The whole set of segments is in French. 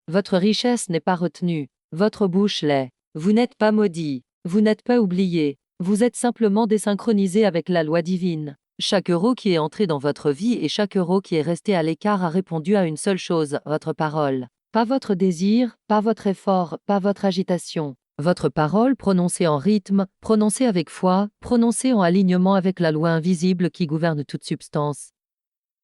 Votre richesse n'est pas retenue. Votre bouche l'est. Vous n'êtes pas maudit. Vous n'êtes pas oublié. Vous êtes simplement désynchronisé avec la loi divine. Chaque euro qui est entré dans votre vie et chaque euro qui est resté à l'écart a répondu à une seule chose, votre parole. Pas votre désir, pas votre effort, pas votre agitation. Votre parole prononcée en rythme, prononcée avec foi, prononcée en alignement avec la loi invisible qui gouverne toute substance.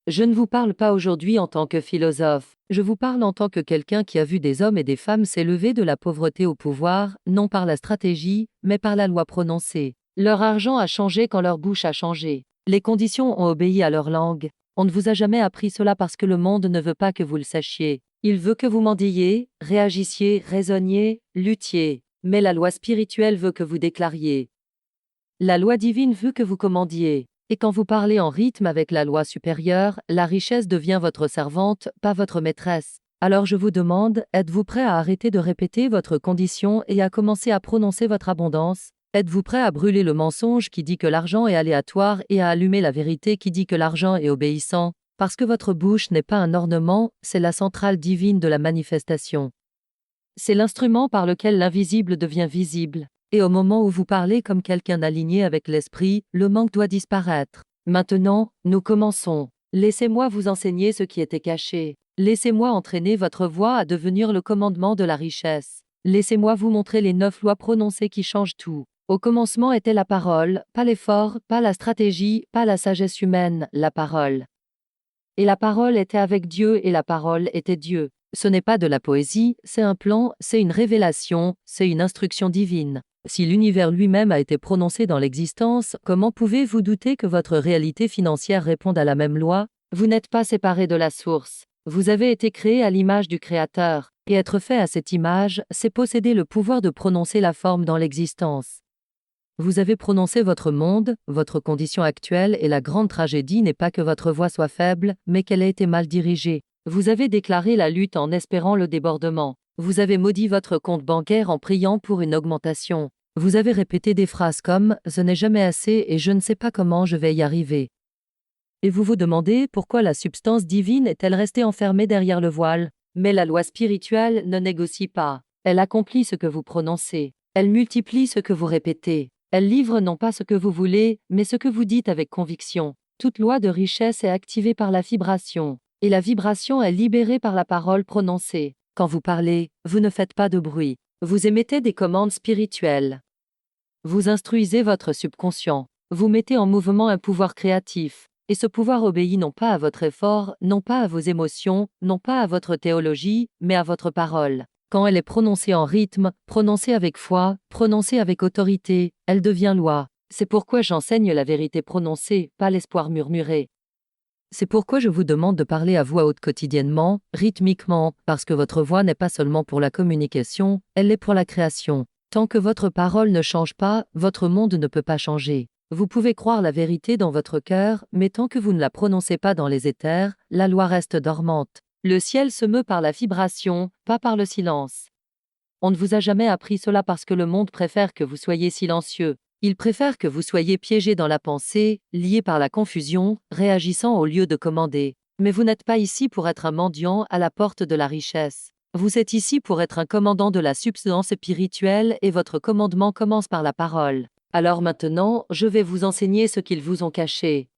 Je ne vous parle pas aujourd'hui en tant que philosophe, je vous parle en tant que quelqu'un qui a vu des hommes et des femmes s'élever de la pauvreté au pouvoir, non par la stratégie, mais par la loi prononcée. Leur argent a changé quand leur bouche a changé. Les conditions ont obéi à leur langue. On ne vous a jamais appris cela parce que le monde ne veut pas que vous le sachiez. Il veut que vous mendiez, réagissiez, raisonniez, luttiez. Mais la loi spirituelle veut que vous déclariez. La loi divine veut que vous commandiez. Et quand vous parlez en rythme avec la loi supérieure, la richesse devient votre servante, pas votre maîtresse. Alors je vous demande, êtes-vous prêt à arrêter de répéter votre condition et à commencer à prononcer votre abondance? Êtes-vous prêt à brûler le mensonge qui dit que l'argent est aléatoire et à allumer la vérité qui dit que l'argent est obéissant? Parce que votre bouche n'est pas un ornement, c'est la centrale divine de la manifestation. C'est l'instrument par lequel l'invisible devient visible. Et au moment où vous parlez comme quelqu'un aligné avec l'esprit, le manque doit disparaître. Maintenant, nous commençons. Laissez-moi vous enseigner ce qui était caché. Laissez-moi entraîner votre voix à devenir le commandement de la richesse. Laissez-moi vous montrer les 9 lois prononcées qui changent tout. Au commencement était la parole, pas l'effort, pas la stratégie, pas la sagesse humaine, la parole. Et la parole était avec Dieu et la parole était Dieu. Ce n'est pas de la poésie, c'est un plan, c'est une révélation, c'est une instruction divine. Si l'univers lui-même a été prononcé dans l'existence, comment pouvez-vous douter que votre réalité financière réponde à la même loi? Vous n'êtes pas séparé de la source. Vous avez été créé à l'image du Créateur, et être fait à cette image, c'est posséder le pouvoir de prononcer la forme dans l'existence. Vous avez prononcé votre monde, votre condition actuelle et la grande tragédie n'est pas que votre voix soit faible, mais qu'elle ait été mal dirigée. Vous avez déclaré la lutte en espérant le débordement. Vous avez maudit votre compte bancaire en priant pour une augmentation. Vous avez répété des phrases comme « ce n'est jamais assez et je ne sais pas comment je vais y arriver ». Et vous vous demandez pourquoi la substance divine est-elle restée enfermée derrière le voile. Mais la loi spirituelle ne négocie pas. Elle accomplit ce que vous prononcez. Elle multiplie ce que vous répétez. Elle livre non pas ce que vous voulez, mais ce que vous dites avec conviction. Toute loi de richesse est activée par la vibration. Et la vibration est libérée par la parole prononcée. Quand vous parlez, vous ne faites pas de bruit. Vous émettez des commandes spirituelles. Vous instruisez votre subconscient. Vous mettez en mouvement un pouvoir créatif. Et ce pouvoir obéit non pas à votre effort, non pas à vos émotions, non pas à votre théologie, mais à votre parole. Quand elle est prononcée en rythme, prononcée avec foi, prononcée avec autorité, elle devient loi. C'est pourquoi j'enseigne la vérité prononcée, pas l'espoir murmuré. C'est pourquoi je vous demande de parler à voix haute quotidiennement, rythmiquement, parce que votre voix n'est pas seulement pour la communication, elle l'est pour la création. Tant que votre parole ne change pas, votre monde ne peut pas changer. Vous pouvez croire la vérité dans votre cœur, mais tant que vous ne la prononcez pas dans les éthers, la loi reste dormante. Le ciel se meut par la vibration, pas par le silence. On ne vous a jamais appris cela parce que le monde préfère que vous soyez silencieux. Il préfère que vous soyez piégé dans la pensée, lié par la confusion, réagissant au lieu de commander. Mais vous n'êtes pas ici pour être un mendiant à la porte de la richesse. Vous êtes ici pour être un commandant de la substance spirituelle et votre commandement commence par la parole. Alors maintenant, je vais vous enseigner ce qu'ils vous ont caché.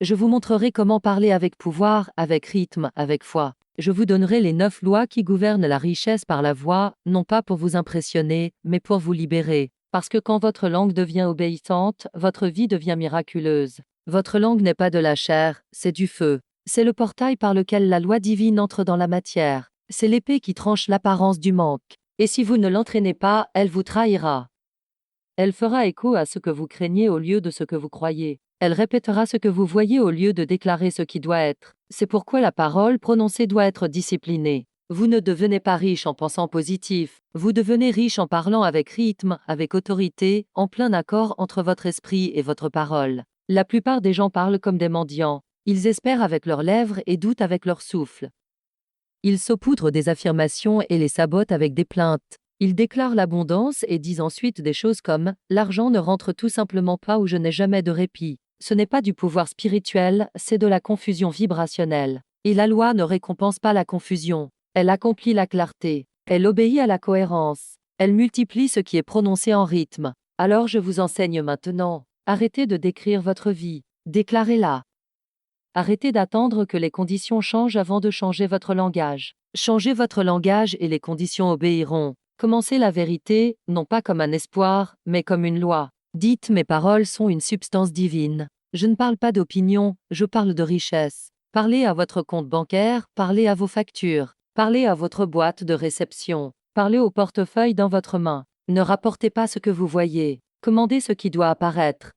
Je vous montrerai comment parler avec pouvoir, avec rythme, avec foi. Je vous donnerai les 9 lois qui gouvernent la richesse par la voix, non pas pour vous impressionner, mais pour vous libérer. Parce que quand votre langue devient obéissante, votre vie devient miraculeuse. Votre langue n'est pas de la chair, c'est du feu. C'est le portail par lequel la loi divine entre dans la matière. C'est l'épée qui tranche l'apparence du manque. Et si vous ne l'entraînez pas, elle vous trahira. Elle fera écho à ce que vous craignez au lieu de ce que vous croyez. Elle répétera ce que vous voyez au lieu de déclarer ce qui doit être. C'est pourquoi la parole prononcée doit être disciplinée. Vous ne devenez pas riche en pensant positif. Vous devenez riche en parlant avec rythme, avec autorité, en plein accord entre votre esprit et votre parole. La plupart des gens parlent comme des mendiants. Ils espèrent avec leurs lèvres et doutent avec leur souffle. Ils saupoudrent des affirmations et les sabotent avec des plaintes. Ils déclarent l'abondance et disent ensuite des choses comme « l'argent ne rentre tout simplement pas ou je n'ai jamais de répit ». Ce n'est pas du pouvoir spirituel, c'est de la confusion vibrationnelle. Et la loi ne récompense pas la confusion. Elle accomplit la clarté. Elle obéit à la cohérence. Elle multiplie ce qui est prononcé en rythme. Alors je vous enseigne maintenant. Arrêtez de décrire votre vie. Déclarez-la. Arrêtez d'attendre que les conditions changent avant de changer votre langage. Changez votre langage et les conditions obéiront. Commencez la vérité, non pas comme un espoir, mais comme une loi. Dites: mes paroles sont une substance divine. Je ne parle pas d'opinion, je parle de richesse. Parlez à votre compte bancaire, parlez à vos factures, parlez à votre boîte de réception, parlez au portefeuille dans votre main. Ne rapportez pas ce que vous voyez, commandez ce qui doit apparaître.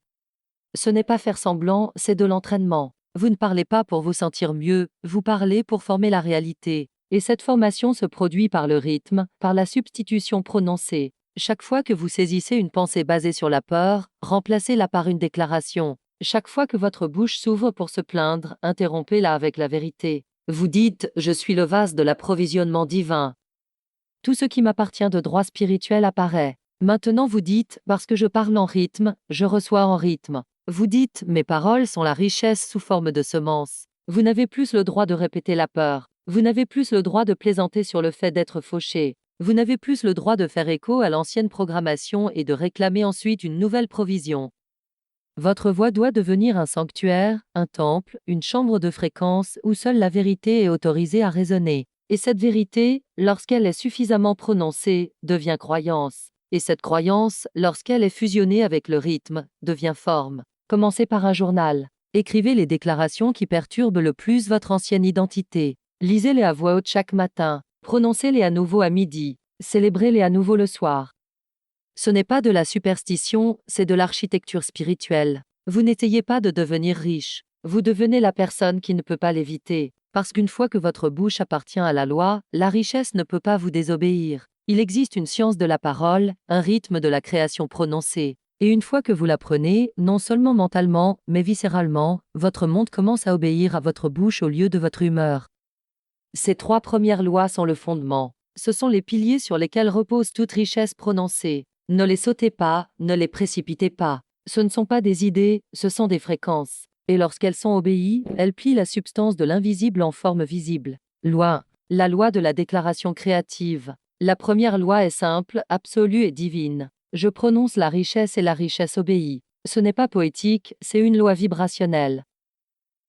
Ce n'est pas faire semblant, c'est de l'entraînement. Vous ne parlez pas pour vous sentir mieux, vous parlez pour former la réalité. Et cette formation se produit par le rythme, par la substitution prononcée. Chaque fois que vous saisissez une pensée basée sur la peur, remplacez-la par une déclaration. Chaque fois que votre bouche s'ouvre pour se plaindre, interrompez-la avec la vérité. Vous dites: je suis le vase de l'approvisionnement divin. Tout ce qui m'appartient de droit spirituel apparaît. Maintenant vous dites: parce que je parle en rythme, je reçois en rythme. Vous dites: mes paroles sont la richesse sous forme de semences. Vous n'avez plus le droit de répéter la peur. Vous n'avez plus le droit de plaisanter sur le fait d'être fauché. Vous n'avez plus le droit de faire écho à l'ancienne programmation et de réclamer ensuite une nouvelle provision. Votre voix doit devenir un sanctuaire, un temple, une chambre de fréquence où seule la vérité est autorisée à résonner. Et cette vérité, lorsqu'elle est suffisamment prononcée, devient croyance. Et cette croyance, lorsqu'elle est fusionnée avec le rythme, devient forme. Commencez par un journal. Écrivez les déclarations qui perturbent le plus votre ancienne identité. Lisez-les à voix haute chaque matin. Prononcez-les à nouveau à midi. Célébrez-les à nouveau le soir. Ce n'est pas de la superstition, c'est de l'architecture spirituelle. Vous n'essayez pas de devenir riche. Vous devenez la personne qui ne peut pas l'éviter. Parce qu'une fois que votre bouche appartient à la loi, la richesse ne peut pas vous désobéir. Il existe une science de la parole, un rythme de la création prononcée. Et une fois que vous l'apprenez, non seulement mentalement, mais viscéralement, votre monde commence à obéir à votre bouche au lieu de votre humeur. Ces 3 premières lois sont le fondement. Ce sont les piliers sur lesquels repose toute richesse prononcée. Ne les sautez pas, ne les précipitez pas. Ce ne sont pas des idées, ce sont des fréquences. Et lorsqu'elles sont obéies, elles plient la substance de l'invisible en forme visible. Loi. La loi de la déclaration créative. La première loi est simple, absolue et divine. Je prononce la richesse et la richesse obéit. Ce n'est pas poétique, c'est une loi vibrationnelle.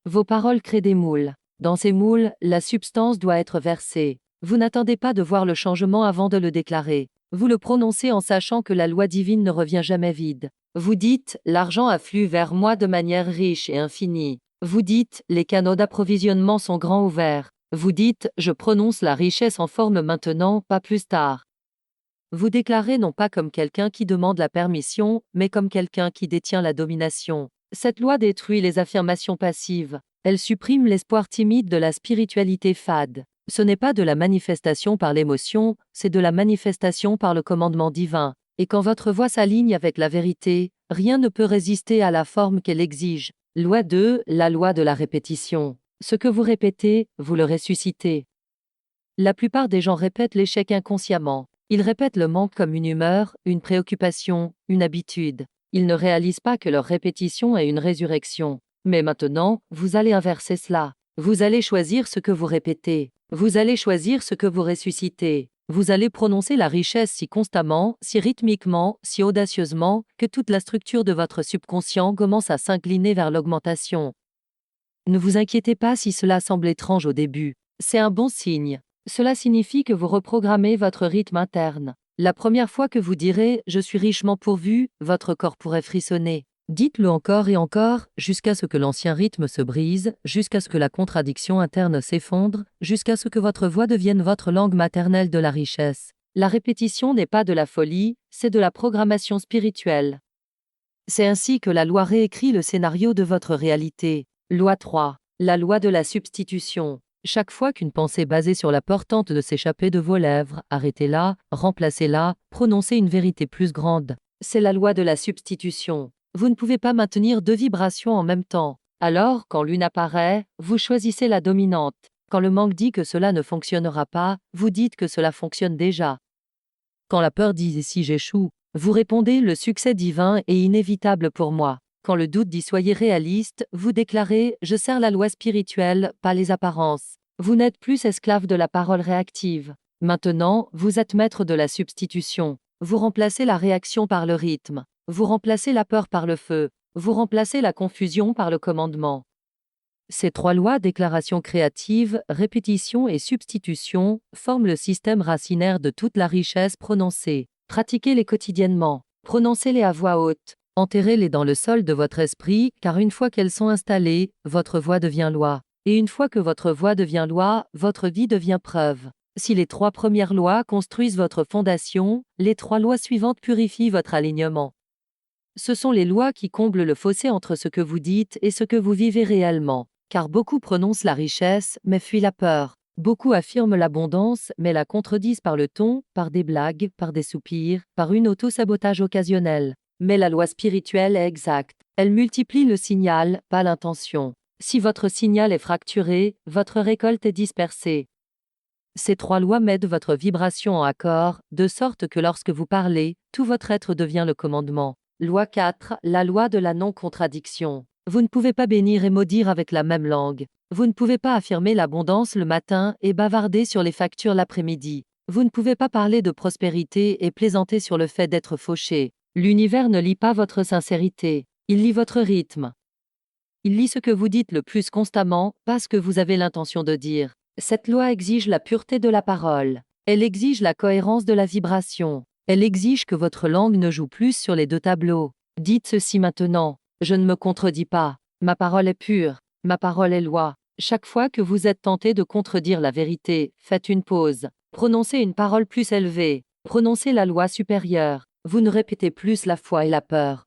Vos paroles créent des moules. Dans ces moules, la substance doit être versée. Vous n'attendez pas de voir le changement avant de le déclarer. Vous le prononcez en sachant que la loi divine ne revient jamais vide. Vous dites: l'argent afflue vers moi de manière riche et infinie. Vous dites: les canaux d'approvisionnement sont grands ouverts. Vous dites: je prononce la richesse en forme maintenant, pas plus tard. Vous déclarez non pas comme quelqu'un qui demande la permission, mais comme quelqu'un qui détient la domination. Cette loi détruit les affirmations passives. Elle supprime l'espoir timide de la spiritualité fade. Ce n'est pas de la manifestation par l'émotion, c'est de la manifestation par le commandement divin. Et quand votre voix s'aligne avec la vérité, rien ne peut résister à la forme qu'elle exige. Loi 2, la loi de la répétition. Ce que vous répétez, vous le ressuscitez. La plupart des gens répètent l'échec inconsciemment. Ils répètent le manque comme une humeur, une préoccupation, une habitude. Ils ne réalisent pas que leur répétition est une résurrection. Mais maintenant, vous allez inverser cela. Vous allez choisir ce que vous répétez. Vous allez choisir ce que vous ressuscitez. Vous allez prononcer la richesse si constamment, si rythmiquement, si audacieusement, que toute la structure de votre subconscient commence à s'incliner vers l'augmentation. Ne vous inquiétez pas si cela semble étrange au début. C'est un bon signe. Cela signifie que vous reprogrammez votre rythme interne. La première fois que vous direz « je suis richement pourvu », votre corps pourrait frissonner. Dites-le encore et encore, jusqu'à ce que l'ancien rythme se brise, jusqu'à ce que la contradiction interne s'effondre, jusqu'à ce que votre voix devienne votre langue maternelle de la richesse. La répétition n'est pas de la folie, c'est de la programmation spirituelle. C'est ainsi que la loi réécrit le scénario de votre réalité. Loi 3. La loi de la substitution. Chaque fois qu'une pensée basée sur la peur tente de s'échapper de vos lèvres, arrêtez-la, remplacez-la, prononcez une vérité plus grande. C'est la loi de la substitution. Vous ne pouvez pas maintenir 2 vibrations en même temps. Alors, quand l'une apparaît, vous choisissez la dominante. Quand le manque dit que cela ne fonctionnera pas, vous dites que cela fonctionne déjà. Quand la peur dit « et si j'échoue », vous répondez « le succès divin est inévitable pour moi ». Quand le doute dit « soyez réaliste », vous déclarez « je sers la loi spirituelle, pas les apparences ». Vous n'êtes plus esclave de la parole réactive. Maintenant, vous êtes maître de la substitution. Vous remplacez la réaction par le rythme. Vous remplacez la peur par le feu. Vous remplacez la confusion par le commandement. Ces trois lois, déclaration créative, répétition et substitution, forment le système racinaire de toute la richesse prononcée. Pratiquez-les quotidiennement. Prononcez-les à voix haute. Enterrez-les dans le sol de votre esprit, car une fois qu'elles sont installées, votre voix devient loi. Et une fois que votre voix devient loi, votre vie devient preuve. Si les trois premières lois construisent votre fondation, les trois lois suivantes purifient votre alignement. Ce sont les lois qui comblent le fossé entre ce que vous dites et ce que vous vivez réellement. Car beaucoup prononcent la richesse, mais fuient la peur. Beaucoup affirment l'abondance, mais la contredisent par le ton, par des blagues, par des soupirs, par une auto-sabotage occasionnel. Mais la loi spirituelle est exacte. Elle multiplie le signal, pas l'intention. Si votre signal est fracturé, votre récolte est dispersée. Ces trois lois mettent votre vibration en accord, de sorte que lorsque vous parlez, tout votre être devient le commandement. Loi 4, la loi de la non-contradiction. Vous ne pouvez pas bénir et maudire avec la même langue. Vous ne pouvez pas affirmer l'abondance le matin et bavarder sur les factures l'après-midi. Vous ne pouvez pas parler de prospérité et plaisanter sur le fait d'être fauché. L'univers ne lit pas votre sincérité. Il lit votre rythme. Il lit ce que vous dites le plus constamment, pas ce que vous avez l'intention de dire. Cette loi exige la pureté de la parole. Elle exige la cohérence de la vibration. Elle exige que votre langue ne joue plus sur les deux tableaux. Dites ceci maintenant. Je ne me contredis pas. Ma parole est pure. Ma parole est loi. Chaque fois que vous êtes tenté de contredire la vérité, faites une pause. Prononcez une parole plus élevée. Prononcez la loi supérieure. Vous ne répétez plus la foi et la peur.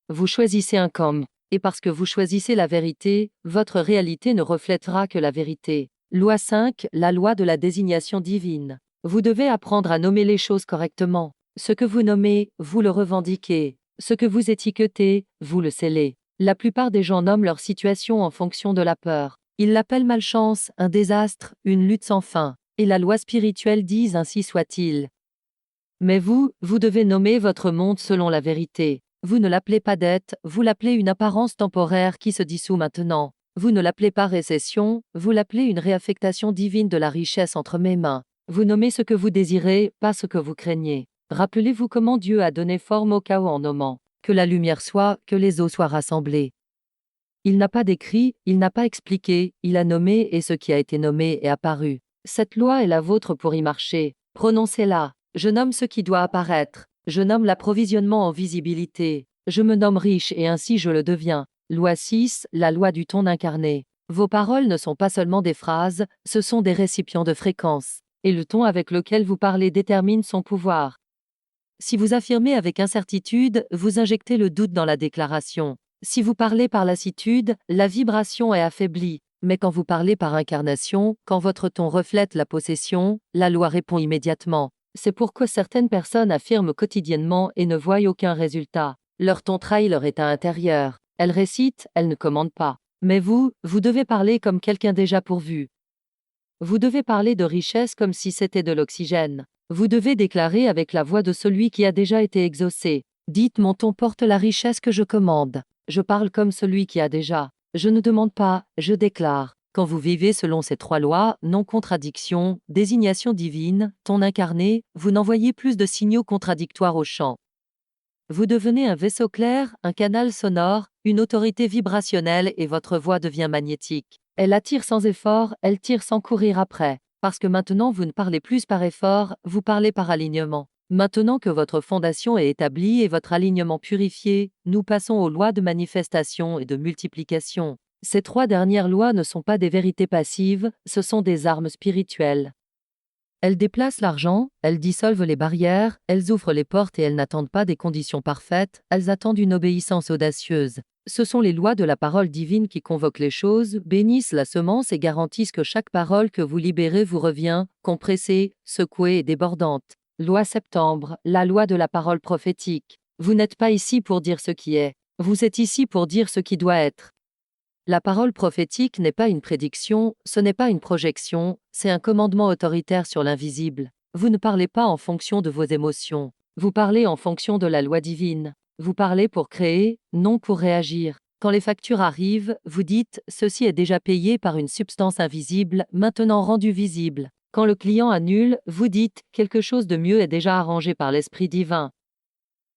Vous choisissez un camp. Et parce que vous choisissez la vérité, votre réalité ne reflètera que la vérité. Loi 5, la loi de la désignation divine. Vous devez apprendre à nommer les choses correctement. Ce que vous nommez, vous le revendiquez. Ce que vous étiquetez, vous le scellez. La plupart des gens nomment leur situation en fonction de la peur. Ils l'appellent malchance, un désastre, une lutte sans fin. Et la loi spirituelle dit ainsi soit-il. Mais vous devez nommer votre monde selon la vérité. Vous ne l'appelez pas dette, vous l'appelez une apparence temporaire qui se dissout maintenant. Vous ne l'appelez pas récession, vous l'appelez une réaffectation divine de la richesse entre mes mains. Vous nommez ce que vous désirez, pas ce que vous craignez. Rappelez-vous comment Dieu a donné forme au chaos en nommant. Que la lumière soit, que les eaux soient rassemblées. Il n'a pas décrit, il n'a pas expliqué, il a nommé et ce qui a été nommé est apparu. Cette loi est la vôtre pour y marcher. Prononcez-la. Je nomme ce qui doit apparaître. Je nomme l'approvisionnement en visibilité. Je me nomme riche et ainsi je le deviens. Loi 6, la loi du ton incarné. Vos paroles ne sont pas seulement des phrases, ce sont des récipients de fréquence. Et le ton avec lequel vous parlez détermine son pouvoir. Si vous affirmez avec incertitude, vous injectez le doute dans la déclaration. Si vous parlez par lassitude, la vibration est affaiblie. Mais quand vous parlez par incarnation, quand votre ton reflète la possession, la loi répond immédiatement. C'est pourquoi certaines personnes affirment quotidiennement et ne voient aucun résultat. Leur ton trahit leur état intérieur. Elles récitent, elles ne commandent pas. Mais vous devez parler comme quelqu'un déjà pourvu. Vous devez parler de richesse comme si c'était de l'oxygène. Vous devez déclarer avec la voix de celui qui a déjà été exaucé. Dites mon ton porte la richesse que je commande. Je parle comme celui qui a déjà. Je ne demande pas, je déclare. Quand vous vivez selon ces trois lois, non-contradiction, désignation divine, ton incarné, vous n'envoyez plus de signaux contradictoires au champ. Vous devenez un vaisseau clair, un canal sonore, une autorité vibrationnelle et votre voix devient magnétique. Elle attire sans effort, elle tire sans courir après. Parce que maintenant vous ne parlez plus par effort, vous parlez par alignement. Maintenant que votre fondation est établie et votre alignement purifié, nous passons aux lois de manifestation et de multiplication. Ces trois dernières lois ne sont pas des vérités passives, ce sont des armes spirituelles. Elles déplacent l'argent, elles dissolvent les barrières, elles ouvrent les portes et elles n'attendent pas des conditions parfaites, elles attendent une obéissance audacieuse. Ce sont les lois de la parole divine qui convoquent les choses, bénissent la semence et garantissent que chaque parole que vous libérez vous revient, compressée, secouée et débordante. Loi septembre, la loi de la parole prophétique. Vous n'êtes pas ici pour dire ce qui est. Vous êtes ici pour dire ce qui doit être. La parole prophétique n'est pas une prédiction, ce n'est pas une projection, c'est un commandement autoritaire sur l'invisible. Vous ne parlez pas en fonction de vos émotions. Vous parlez en fonction de la loi divine. Vous parlez pour créer, non pour réagir. Quand les factures arrivent, vous dites « ceci est déjà payé par une substance invisible, maintenant rendu visible ». Quand le client annule, vous dites « quelque chose de mieux est déjà arrangé par l'Esprit divin ».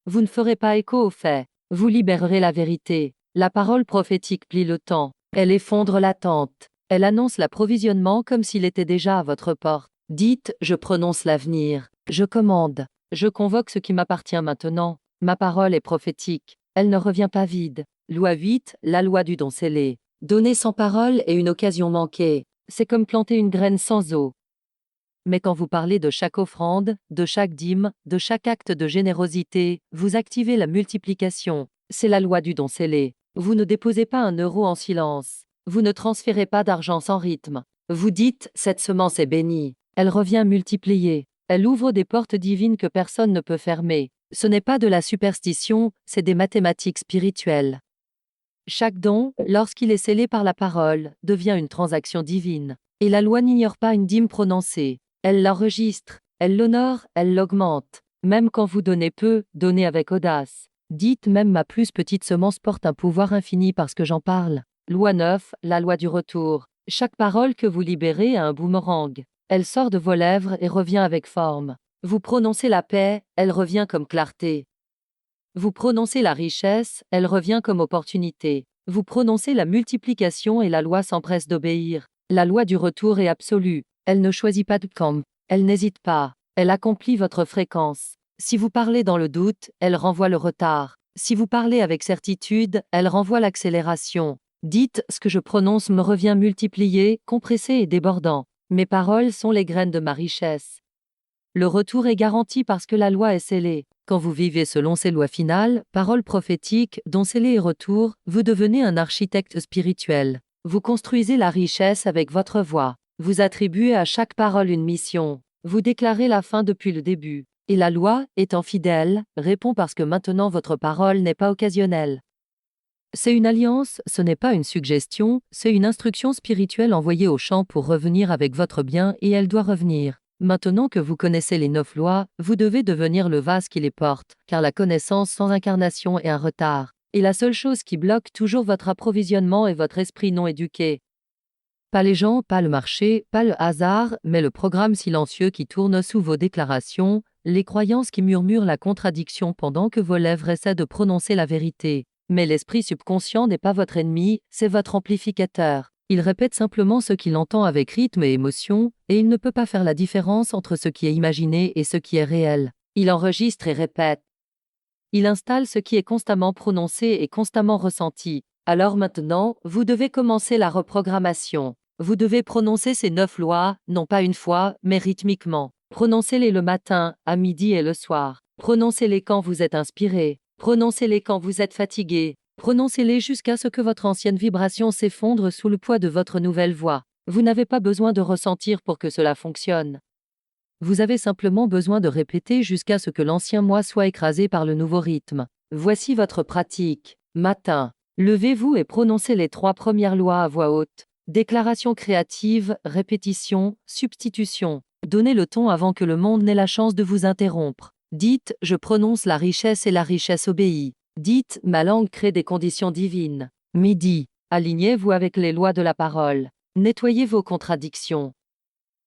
Vous ne ferez pas écho aux faits. Vous libérerez la vérité. La parole prophétique plie le temps. Elle effondre l'attente. Elle annonce l'approvisionnement comme s'il était déjà à votre porte. Dites « je prononce l'avenir. Je commande. Je convoque ce qui m'appartient maintenant. Ma parole est prophétique. Elle ne revient pas vide. » Loi 8, la loi du don scellé. Donner sans parole est une occasion manquée. C'est comme planter une graine sans eau. Mais quand vous parlez de chaque offrande, de chaque dîme, de chaque acte de générosité, vous activez la multiplication. C'est la loi du don scellé. Vous ne déposez pas un euro en silence. Vous ne transférez pas d'argent sans rythme. Vous dites « cette semence est bénie ». Elle revient multipliée. Elle ouvre des portes divines que personne ne peut fermer. Ce n'est pas de la superstition, c'est des mathématiques spirituelles. Chaque don, lorsqu'il est scellé par la parole, devient une transaction divine. Et la loi n'ignore pas une dîme prononcée. Elle l'enregistre, elle l'honore, elle l'augmente. Même quand vous donnez peu, donnez avec audace. Dites même ma plus petite semence porte un pouvoir infini parce que j'en parle. Loi 9, la loi du retour. Chaque parole que vous libérez a un boomerang. Elle sort de vos lèvres et revient avec forme. Vous prononcez la paix, elle revient comme clarté. Vous prononcez la richesse, elle revient comme opportunité. Vous prononcez la multiplication et la loi s'empresse d'obéir. La loi du retour est absolue. Elle ne choisit pas de camp. Elle n'hésite pas. Elle accomplit votre fréquence. Si vous parlez dans le doute, elle renvoie le retard. Si vous parlez avec certitude, elle renvoie l'accélération. Dites, ce que je prononce me revient multiplié, compressé et débordant. Mes paroles sont les graines de ma richesse. Le retour est garanti parce que la loi est scellée. Quand vous vivez selon ces lois finales, paroles prophétiques, dont scellé et retour, vous devenez un architecte spirituel. Vous construisez la richesse avec votre voix. Vous attribuez à chaque parole une mission. Vous déclarez la fin depuis le début. Et la loi, étant fidèle, répond parce que maintenant votre parole n'est pas occasionnelle. C'est une alliance, ce n'est pas une suggestion, c'est une instruction spirituelle envoyée au champ pour revenir avec votre bien et elle doit revenir. Maintenant que vous connaissez les 9 lois, vous devez devenir le vase qui les porte, car la connaissance sans incarnation est un retard. Et la seule chose qui bloque toujours votre approvisionnement est votre esprit non éduqué. Pas les gens, pas le marché, pas le hasard, mais le programme silencieux qui tourne sous vos déclarations, les croyances qui murmurent la contradiction pendant que vos lèvres essaient de prononcer la vérité. Mais l'esprit subconscient n'est pas votre ennemi, c'est votre amplificateur. Il répète simplement ce qu'il entend avec rythme et émotion, et il ne peut pas faire la différence entre ce qui est imaginé et ce qui est réel. Il enregistre et répète. Il installe ce qui est constamment prononcé et constamment ressenti. Alors maintenant, vous devez commencer la reprogrammation. Vous devez prononcer ces 9 lois, non pas une fois, mais rythmiquement. Prononcez-les le matin, à midi et le soir. Prononcez-les quand vous êtes inspiré. Prononcez-les quand vous êtes fatigué. Prononcez-les jusqu'à ce que votre ancienne vibration s'effondre sous le poids de votre nouvelle voix. Vous n'avez pas besoin de ressentir pour que cela fonctionne. Vous avez simplement besoin de répéter jusqu'à ce que l'ancien moi soit écrasé par le nouveau rythme. Voici votre pratique. Matin. Levez-vous et prononcez les 3 premières lois à voix haute. Déclaration créative, répétition, substitution. Donnez le ton avant que le monde n'ait la chance de vous interrompre. Dites « Je prononce la richesse et la richesse obéit ». Dites « Ma langue crée des conditions divines ». Midi. Alignez-vous avec les lois de la parole. Nettoyez vos contradictions.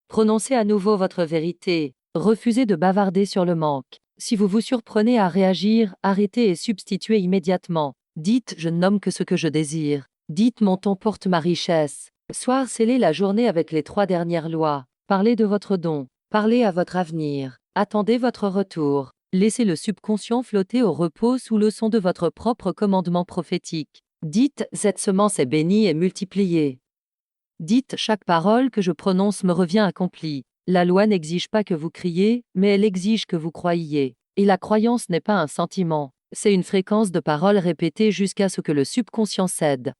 Prononcez à nouveau votre vérité. Refusez de bavarder sur le manque. Si vous vous surprenez à réagir, arrêtez et substituez immédiatement. Dites « Je ne nomme que ce que je désire ». Dites « Mon ton porte ma richesse ». Soir, scellez la journée avec les 3 dernières lois. Parlez de votre don. Parlez à votre avenir. Attendez votre retour. Laissez le subconscient flotter au repos sous le son de votre propre commandement prophétique. Dites « Cette semence est bénie et multipliée ». Dites « Chaque parole que je prononce me revient accomplie ». La loi n'exige pas que vous criez, mais elle exige que vous croyiez. Et la croyance n'est pas un sentiment, c'est une fréquence de paroles répétées jusqu'à ce que le subconscient cède.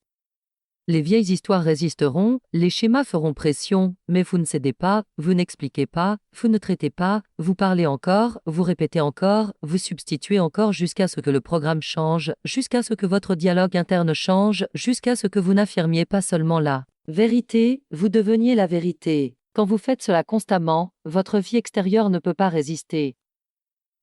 Les vieilles histoires résisteront, les schémas feront pression, mais vous ne cédez pas, vous n'expliquez pas, vous ne traitez pas, vous parlez encore, vous répétez encore, vous substituez encore jusqu'à ce que le programme change, jusqu'à ce que votre dialogue interne change, jusqu'à ce que vous n'affirmiez pas seulement la vérité, vous deveniez la vérité. Quand vous faites cela constamment, votre vie extérieure ne peut pas résister.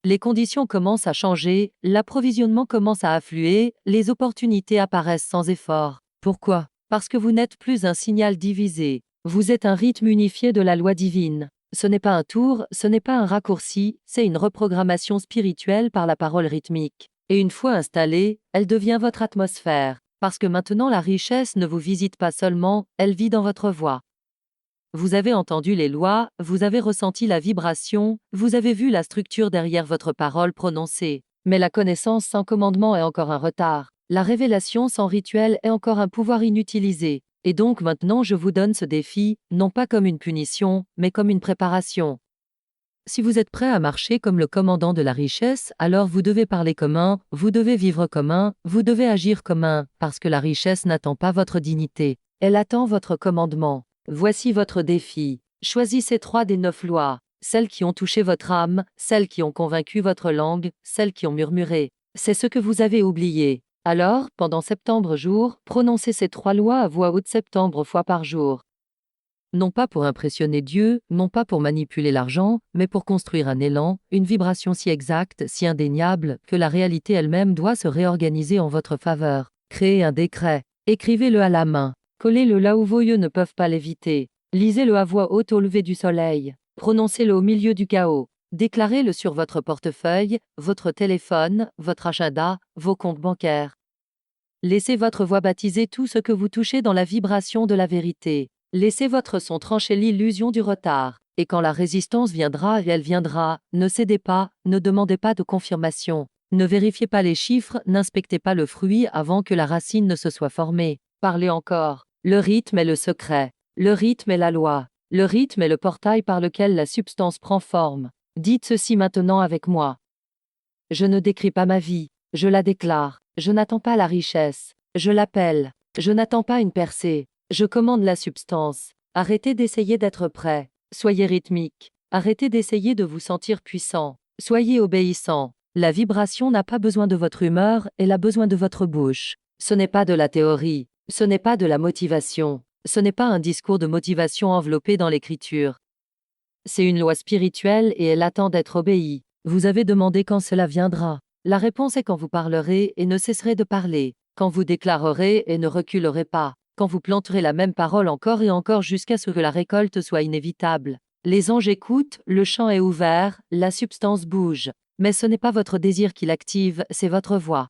Les conditions commencent à changer, l'approvisionnement commence à affluer, les opportunités apparaissent sans effort. Pourquoi? Parce que vous n'êtes plus un signal divisé. Vous êtes un rythme unifié de la loi divine. Ce n'est pas un tour, ce n'est pas un raccourci, c'est une reprogrammation spirituelle par la parole rythmique. Et une fois installée, elle devient votre atmosphère. Parce que maintenant la richesse ne vous visite pas seulement, elle vit dans votre voix. Vous avez entendu les lois, vous avez ressenti la vibration, vous avez vu la structure derrière votre parole prononcée. Mais la connaissance sans commandement est encore un retard. La révélation sans rituel est encore un pouvoir inutilisé. Et donc maintenant je vous donne ce défi, non pas comme une punition, mais comme une préparation. Si vous êtes prêt à marcher comme le commandant de la richesse, alors vous devez parler comme un, vous devez vivre comme un, vous devez agir comme un, parce que la richesse n'attend pas votre dignité. Elle attend votre commandement. Voici votre défi. Choisissez 3 des 9 lois, celles qui ont touché votre âme, celles qui ont convaincu votre langue, celles qui ont murmuré. C'est ce que vous avez oublié. Alors, pendant septembre jours, prononcez ces 3 lois à voix haute septembre fois par jour. Non pas pour impressionner Dieu, non pas pour manipuler l'argent, mais pour construire un élan, une vibration si exacte, si indéniable, que la réalité elle-même doit se réorganiser en votre faveur. Créez un décret. Écrivez-le à la main. Collez-le là où vos yeux ne peuvent pas l'éviter. Lisez-le à voix haute au lever du soleil. Prononcez-le au milieu du chaos. Déclarez-le sur votre portefeuille, votre téléphone, votre agenda, vos comptes bancaires. Laissez votre voix baptiser tout ce que vous touchez dans la vibration de la vérité. Laissez votre son trancher l'illusion du retard. Et quand la résistance viendra, et elle viendra, ne cédez pas, ne demandez pas de confirmation. Ne vérifiez pas les chiffres, n'inspectez pas le fruit avant que la racine ne se soit formée. Parlez encore. Le rythme est le secret. Le rythme est la loi. Le rythme est le portail par lequel la substance prend forme. Dites ceci maintenant avec moi. Je ne décris pas ma vie, je la déclare. Je n'attends pas la richesse. Je l'appelle. Je n'attends pas une percée. Je commande la substance. Arrêtez d'essayer d'être prêt. Soyez rythmique. Arrêtez d'essayer de vous sentir puissant. Soyez obéissant. La vibration n'a pas besoin de votre humeur, elle a besoin de votre bouche. Ce n'est pas de la théorie. Ce n'est pas de la motivation. Ce n'est pas un discours de motivation enveloppé dans l'écriture. C'est une loi spirituelle et elle attend d'être obéie. Vous avez demandé quand cela viendra. La réponse est quand vous parlerez et ne cesserez de parler, quand vous déclarerez et ne reculerez pas, quand vous planterez la même parole encore et encore jusqu'à ce que la récolte soit inévitable. Les anges écoutent, le champ est ouvert, la substance bouge. Mais ce n'est pas votre désir qui l'active, c'est votre voix.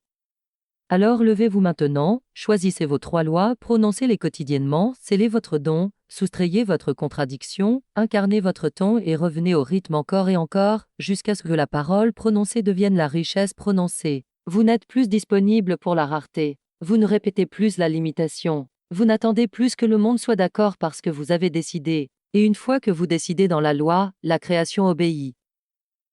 Alors levez-vous maintenant, choisissez vos 3 lois, prononcez-les quotidiennement, scellez votre don, soustrayez votre contradiction, incarnez votre ton et revenez au rythme encore et encore, jusqu'à ce que la parole prononcée devienne la richesse prononcée. Vous n'êtes plus disponible pour la rareté. Vous ne répétez plus la limitation. Vous n'attendez plus que le monde soit d'accord parce que vous avez décidé. Et une fois que vous décidez dans la loi, la création obéit.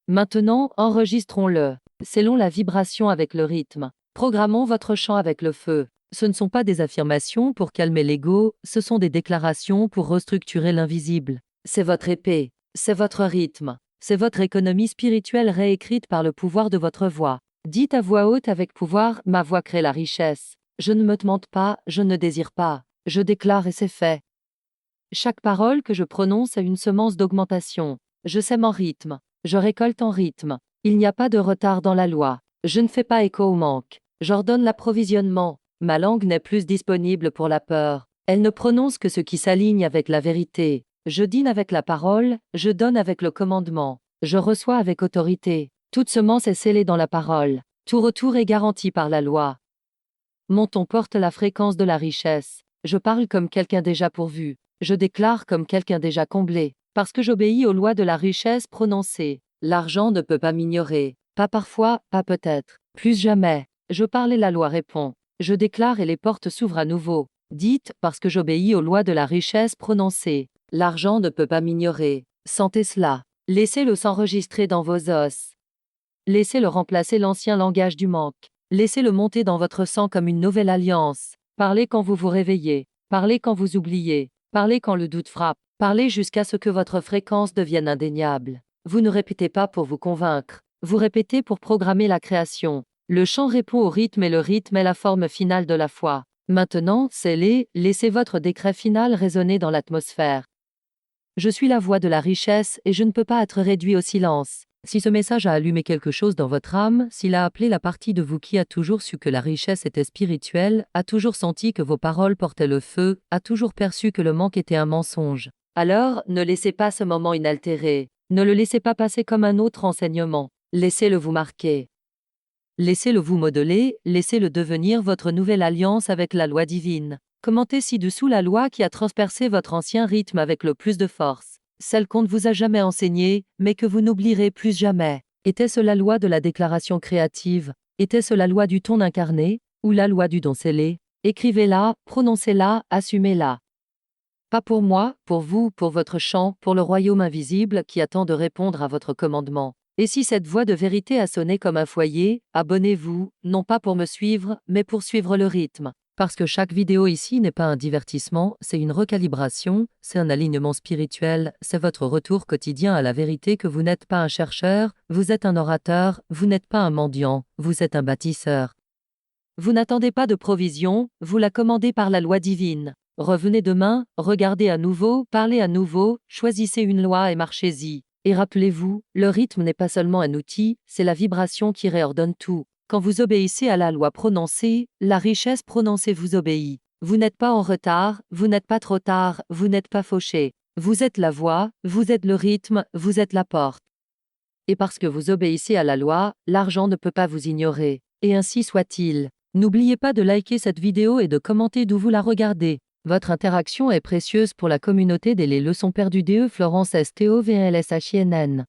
Maintenant, enregistrons-le. Scellons la vibration avec le rythme. Programmons votre chant avec le feu. Ce ne sont pas des affirmations pour calmer l'ego, ce sont des déclarations pour restructurer l'invisible. C'est votre épée, c'est votre rythme, c'est votre économie spirituelle réécrite par le pouvoir de votre voix. Dites à voix haute avec pouvoir, ma voix crée la richesse. Je ne me demande pas, je ne désire pas. Je déclare et c'est fait. Chaque parole que je prononce est une semence d'augmentation. Je sème en rythme, je récolte en rythme. Il n'y a pas de retard dans la loi. Je ne fais pas écho au manque. J'ordonne l'approvisionnement. Ma langue n'est plus disponible pour la peur. Elle ne prononce que ce qui s'aligne avec la vérité. Je dîne avec la parole, je donne avec le commandement. Je reçois avec autorité. Toute semence est scellée dans la parole. Tout retour est garanti par la loi. Mon ton porte la fréquence de la richesse. Je parle comme quelqu'un déjà pourvu. Je déclare comme quelqu'un déjà comblé. Parce que j'obéis aux lois de la richesse prononcée. L'argent ne peut pas m'ignorer. Pas parfois, pas peut-être. Plus jamais. Je parle et la loi répond. Je déclare et les portes s'ouvrent à nouveau. Dites, parce que j'obéis aux lois de la richesse prononcée. L'argent ne peut pas m'ignorer. Sentez cela. Laissez-le s'enregistrer dans vos os. Laissez-le remplacer l'ancien langage du manque. Laissez-le monter dans votre sang comme une nouvelle alliance. Parlez quand vous vous réveillez. Parlez quand vous oubliez. Parlez quand le doute frappe. Parlez jusqu'à ce que votre fréquence devienne indéniable. Vous ne répétez pas pour vous convaincre. Vous répétez pour programmer la création. Le chant répond au rythme et le rythme est la forme finale de la foi. Maintenant, scellez, laissez votre décret final résonner dans l'atmosphère. Je suis la voix de la richesse et je ne peux pas être réduit au silence. Si ce message a allumé quelque chose dans votre âme, s'il a appelé la partie de vous qui a toujours su que la richesse était spirituelle, a toujours senti que vos paroles portaient le feu, a toujours perçu que le manque était un mensonge, alors ne laissez pas ce moment inaltéré. Ne le laissez pas passer comme un autre enseignement. Laissez-le vous marquer. Laissez-le vous modeler, laissez-le devenir votre nouvelle alliance avec la loi divine. Commentez ci-dessous la loi qui a transpercé votre ancien rythme avec le plus de force. Celle qu'on ne vous a jamais enseignée, mais que vous n'oublierez plus jamais. Était-ce la loi de la déclaration créative? Était-ce la loi du ton incarné? Ou la loi du don scellé? Écrivez-la, prononcez-la, assumez-la. Pas pour moi, pour vous, pour votre chant, pour le royaume invisible qui attend de répondre à votre commandement. Et si cette voix de vérité a sonné comme un foyer, abonnez-vous, non pas pour me suivre, mais pour suivre le rythme. Parce que chaque vidéo ici n'est pas un divertissement, c'est une recalibration, c'est un alignement spirituel, c'est votre retour quotidien à la vérité que vous n'êtes pas un chercheur, vous êtes un orateur, vous n'êtes pas un mendiant, vous êtes un bâtisseur. Vous n'attendez pas de provision, vous la commandez par la loi divine. Revenez demain, regardez à nouveau, parlez à nouveau, choisissez une loi et marchez-y. Et rappelez-vous, le rythme n'est pas seulement un outil, c'est la vibration qui réordonne tout. Quand vous obéissez à la loi prononcée, la richesse prononcée vous obéit. Vous n'êtes pas en retard, vous n'êtes pas trop tard, vous n'êtes pas fauché. Vous êtes la voix, vous êtes le rythme, vous êtes la porte. Et parce que vous obéissez à la loi, l'argent ne peut pas vous ignorer. Et ainsi soit-il. N'oubliez pas de liker cette vidéo et de commenter d'où vous la regardez. Votre interaction est précieuse pour la communauté des Les Leçons perdues DE Florence STOVLSHINN.